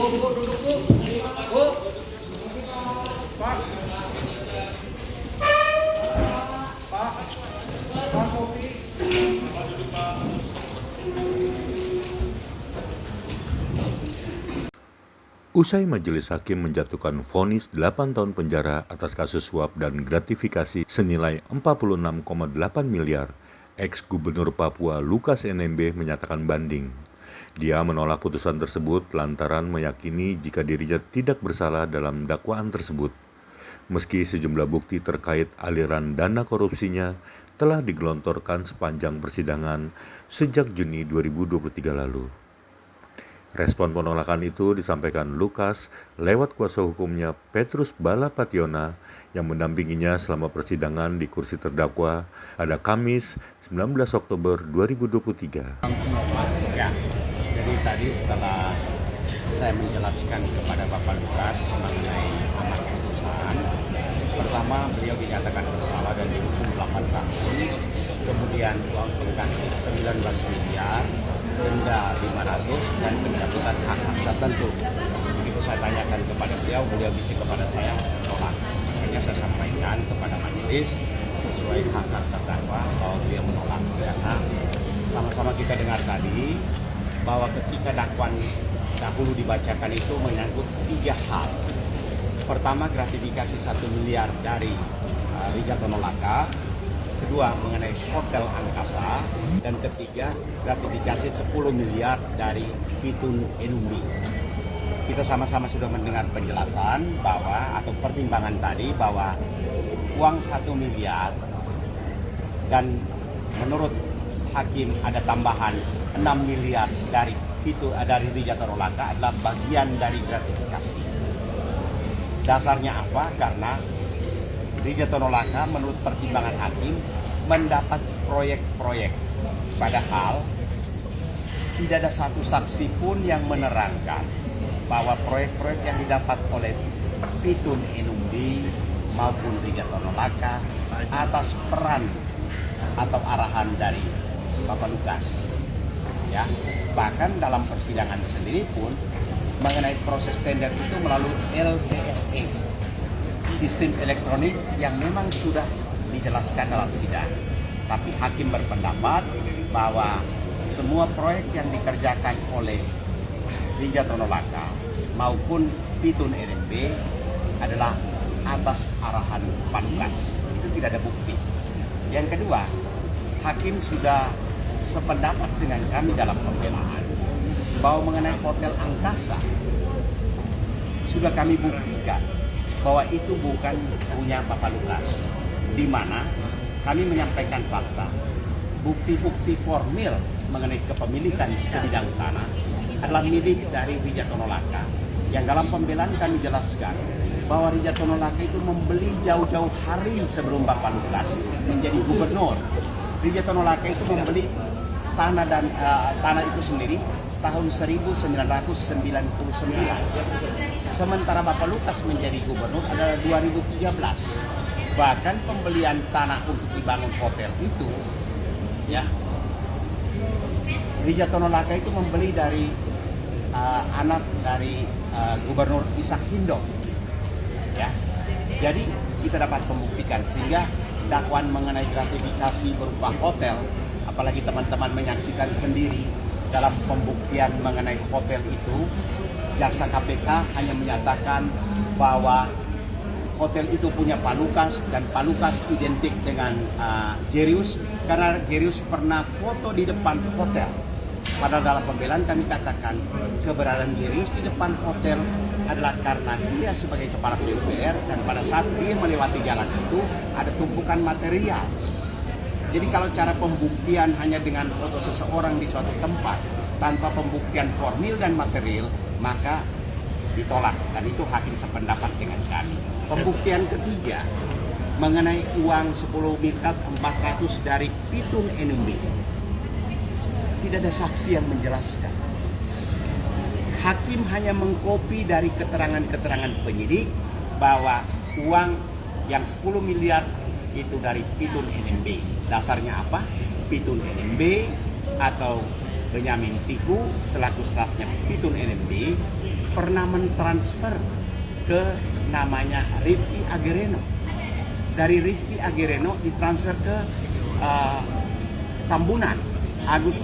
Bu, duduk Bu. Bu. Pak. Pak. Pak kopi. Usai majelis hakim menjatuhkan vonis 8 tahun penjara atas kasus suap dan gratifikasi senilai 46,8 miliar, ex-gubernur Papua Lukas NMB menyatakan banding. Dia menolak putusan tersebut lantaran meyakini jika dirinya tidak bersalah dalam dakwaan tersebut. Meski sejumlah bukti terkait aliran dana korupsinya telah digelontorkan sepanjang persidangan sejak Juni 2023 lalu. Respon penolakan itu disampaikan Lukas lewat kuasa hukumnya Petrus Balapationa yang mendampinginya selama persidangan di kursi terdakwa pada Kamis 19 Oktober 2023. Ya, jadi tadi setelah saya menjelaskan kepada Bapak Lukas mengenai amat putusan, pertama beliau dinyatakan bersalah dan dihukum 8 tahun, kemudian uang pengganti 19 miliar, denda 500 dan pencabutan hak-hak tertentu. Begitu saya tanyakan kepada beliau bisi kepada saya menolak. Makanya saya sampaikan kepada majelis sesuai hak-hak terdakwa bahwa beliau menolak, karena sama-sama kita dengar tadi bahwa ketika dakwaan dahulu dibacakan itu menyangkut 3 hal. Pertama, gratifikasi 1 miliar dari Rijal Tonolaka. Kedua, mengenai Hotel Angkasa. Dan ketiga, gratifikasi 10 miliar dari Pitun Enumbi. Kita sama-sama sudah mendengar penjelasan bahwa, atau pertimbangan tadi, bahwa uang 1 miliar dan menurut hakim ada tambahan 6 miliar dari Rijal Tonolaka adalah bagian dari gratifikasi. Dasarnya apa? Karena Rijal Tonolaka menurut pertimbangan hakim mendapat proyek-proyek, padahal tidak ada satu saksi pun yang menerangkan bahwa proyek-proyek yang didapat oleh Pitun Enumbi maupun Rijal Tonolaka atas peran atau arahan dari Bapak Lukas. Ya, bahkan dalam persidangan sendiri pun mengenai proses tender itu melalui LTSE, sistem elektronik yang memang sudah dijelaskan dalam sidang. Tapi hakim berpendapat bahwa semua proyek yang dikerjakan oleh Rijal Tonolaka maupun Pitun NMB adalah atas arahan Pak Lukas. Itu tidak ada bukti. Yang kedua, hakim sudah sependapat dengan kami dalam pembelaan bahwa mengenai Hotel Angkasa sudah kami buktikan bahwa itu bukan punya Bapak Lukas, di mana kami menyampaikan fakta, bukti-bukti formil mengenai kepemilikan sebidang tanah adalah milik dari Rijal Tonolaka. Yang dalam pembelaan kami jelaskan bahwa Rijal Tonolaka itu membeli jauh-jauh hari sebelum Bapak Lukas menjadi gubernur. Rijal Tonolaka itu membeli tanah dan tanah itu sendiri tahun 1999. Sementara Bapak Lukas menjadi gubernur adalah 2013. Bahkan pembelian tanah untuk dibangun hotel itu, ya, Rijal Tonolaka itu membeli dari anak dari Gubernur Ishak Hindo. Ya, jadi kita dapat membuktikan sehingga dakwaan mengenai gratifikasi berupa hotel, apalagi teman-teman menyaksikan sendiri dalam pembuktian mengenai hotel itu, jaksa KPK hanya menyatakan bahwa hotel itu punya Pak Lukas dan Pak Lukas identik dengan Jerius karena Jerius pernah foto di depan hotel. Padahal dalam pembelaan kami katakan keberadaan Jerius di depan hotel adalah karena dia sebagai kepala PUPR dan pada saat dia melewati jalan itu ada tumpukan material. Jadi kalau cara pembuktian hanya dengan foto seseorang di suatu tempat tanpa pembuktian formil dan material, maka ditolak, dan itu hakim sependapat dengan kami. Pembuktian ketiga mengenai uang 10 miliar 400 dari Pitun Enumbi. Tidak ada saksi yang menjelaskan. Hakim hanya mengkopi dari keterangan-keterangan penyidik bahwa uang yang 10 miliar itu dari Pitun NMB. Dasarnya apa? Pitun NMB atau Benyamin Tiku selaku stafnya Pitun NMB pernah mentransfer ke namanya Rifki Agereno. Dari Rifki Agereno ditransfer ke Tambunan, Agus